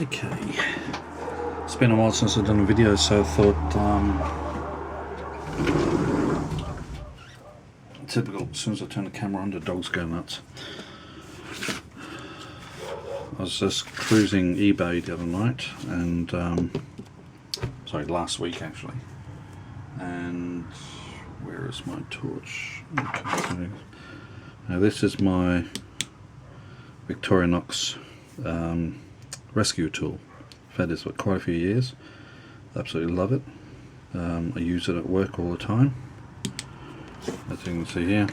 Okay, it's been a while since I've done a video, so I thought, typical, as soon as I turn the camera on, the dogs go nuts. I was just cruising eBay the other night, and, sorry, last week actually, and where is my torch? Okay, now this is my Victorinox rescue tool. I've had this for quite a few years. Absolutely love it. I use it at work all the time. As you can see here,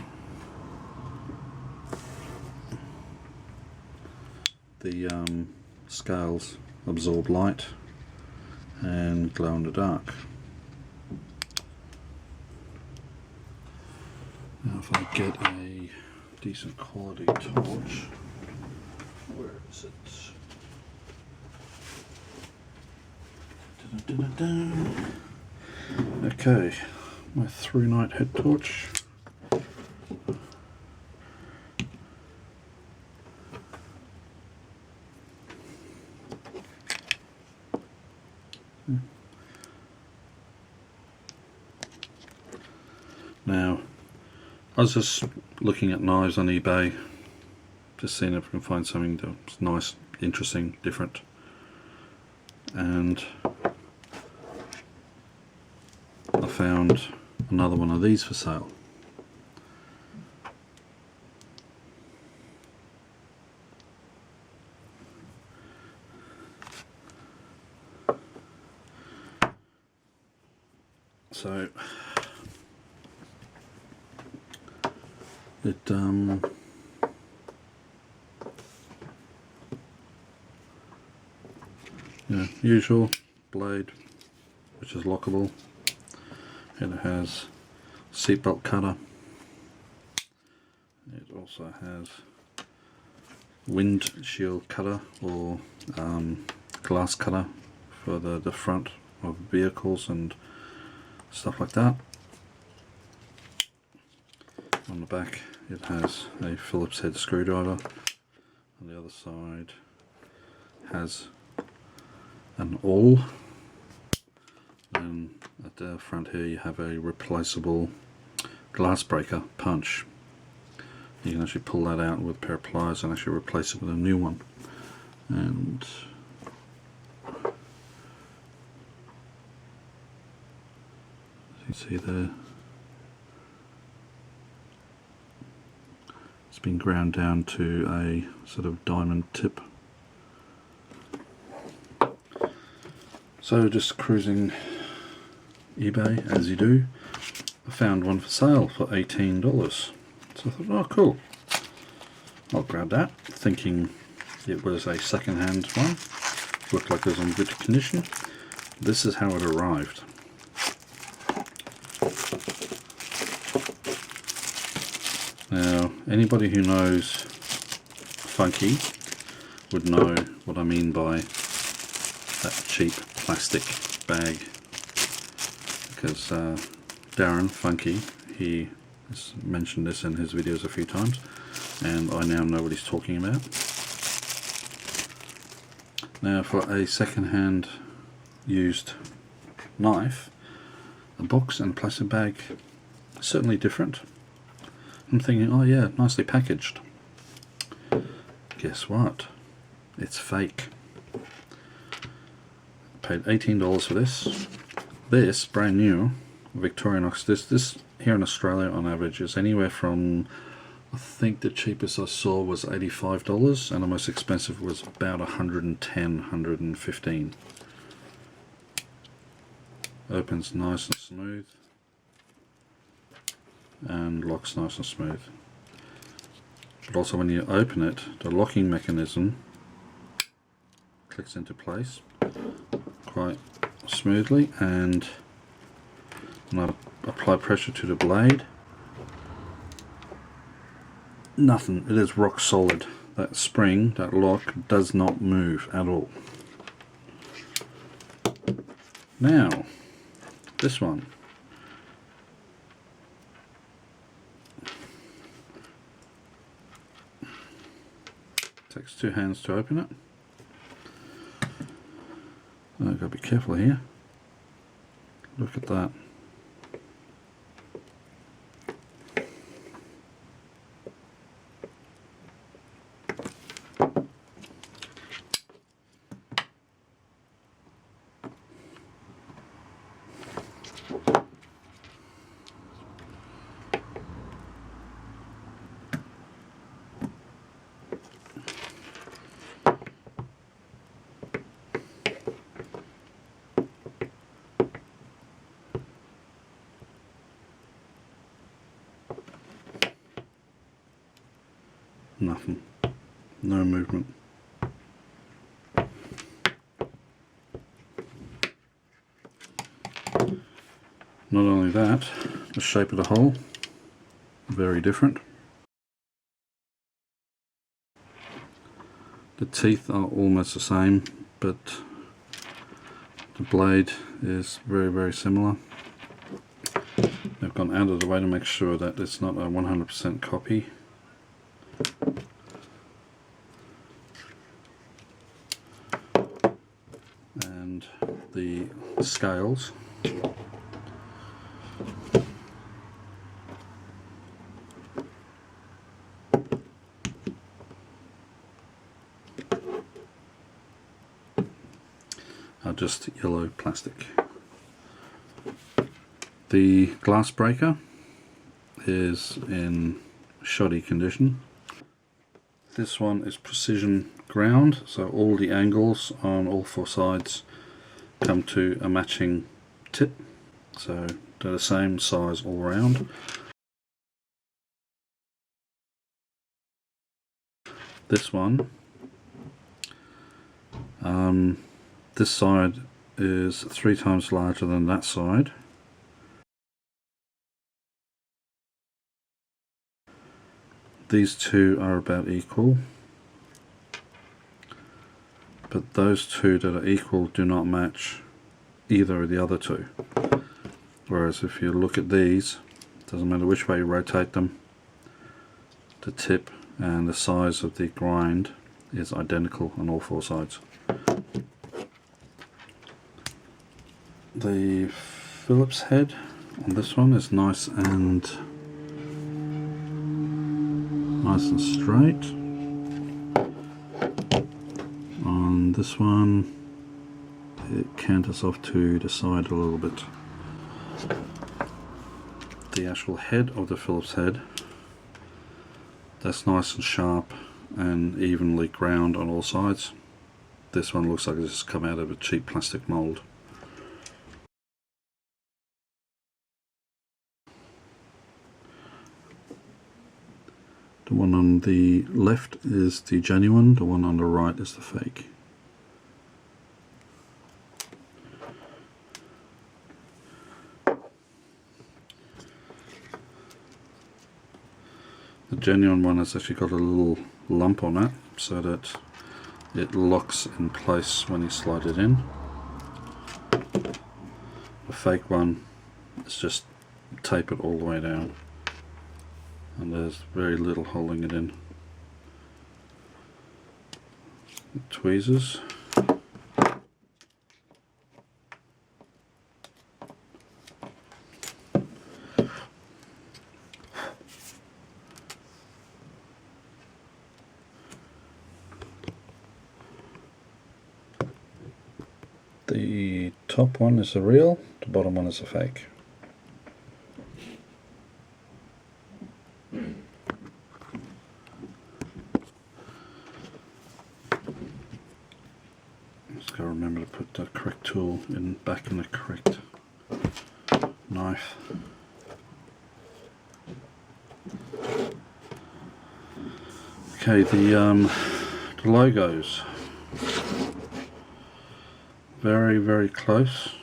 the scales absorb light and glow in the dark. Now if I get a decent quality torch, where is it? Okay, my through night head torch. Now, I was just looking at knives on eBay, just seeing if I can find something that's nice, interesting, different, and I found another one of these for sale. So it usual blade, which is lockable, and it has seatbelt cutter. It also has windshield cutter or glass cutter for the front of vehicles and stuff like that. On the back it has a Phillips head screwdriver. On the other side has an awl, and at the front here you have a replaceable glass breaker punch. You can actually pull that out with a pair of pliers and actually replace it with a new one. And as you see there, it's been ground down to a sort of diamond tip. So just cruising eBay as you do, I found one for sale for $18. So I thought, oh cool, I'll grab that, thinking it was a second-hand one. Looked like it was in good condition. This is how it arrived. Now, anybody who knows Funky would know what I mean by that cheap plastic bag, because Darren Funky, he has mentioned this in his videos a few times, and I now know what he's talking about. Now, for a second-hand used knife, a box and plastic bag is certainly different. I'm thinking, oh yeah, nicely packaged. Guess what? It's fake. I paid $18 for this. This, brand new, Victorinox, this here in Australia on average is anywhere from, I think the cheapest I saw was $85 and the most expensive was about $110, $115. Opens nice and smooth and locks nice and smooth. But also when you open it, the locking mechanism clicks into place quite smoothly, and when I apply pressure to the blade, nothing, it is rock solid. That spring, that lock, does not move at all. Now, this one. Takes two hands to open it. careful here. Look at that. Nothing. No movement. Not only that, the shape of the hole, very different. The teeth are almost the same, but the blade is very, very similar. They've gone out of the way to make sure that it's not a 100% copy. And the scales are just yellow plastic. The glass breaker is in shoddy condition. This one is precision ground, so all the angles on all four sides come to a matching tip, so they're the same size all around. This one, this side is 3 times larger than that side. These two are about equal, but those two that are equal do not match either of the other two. Whereas if you look at these, it doesn't matter which way you rotate them, the tip and the size of the grind is identical on all four sides. The Phillips head on this one is nice and straight. On this one it canters off to the side a little bit. The actual head of the Phillips head, that's nice and sharp and evenly ground on all sides. This one looks like it's just come out of a cheap plastic mold. The one on the left is the genuine, the one on the right is the fake. The genuine one has actually got a little lump on it so that it locks in place when you slide it in. The fake one is just tape it all the way down, and there's very little holding it in. The tweezers. The top one is a real, the bottom one is a fake. Just gotta remember to put the correct tool back in the correct knife. Okay, the logos, very, very close.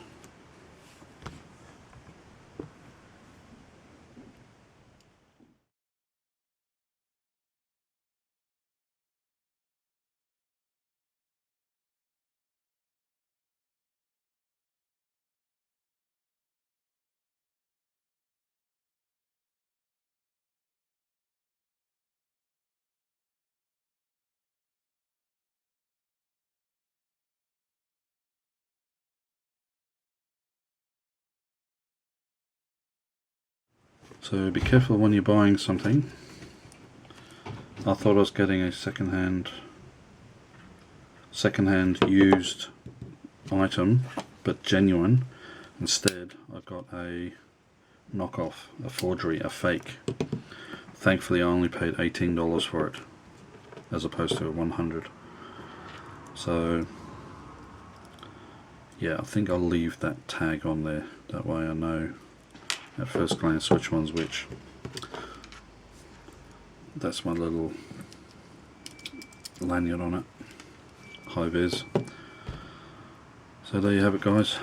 So be careful when you're buying something. I thought I was getting a second-hand used item, but genuine. Instead, I got a knockoff, a forgery, a fake. Thankfully, I only paid $18 for it, as opposed to a $100. So, yeah, I think I'll leave that tag on there. That way I know at first glance which one's which. That's my little lanyard on it, high vis. So there you have it, guys.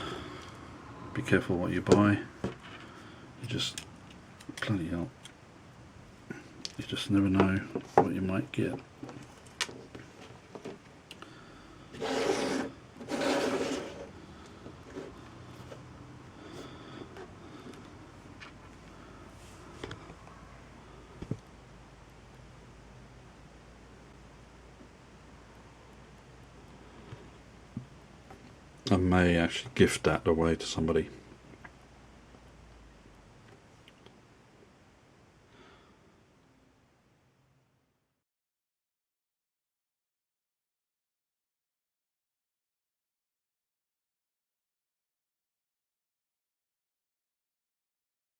Be careful what you buy. You just, bloody hell, you just never know what you might get. I may actually gift that away to somebody.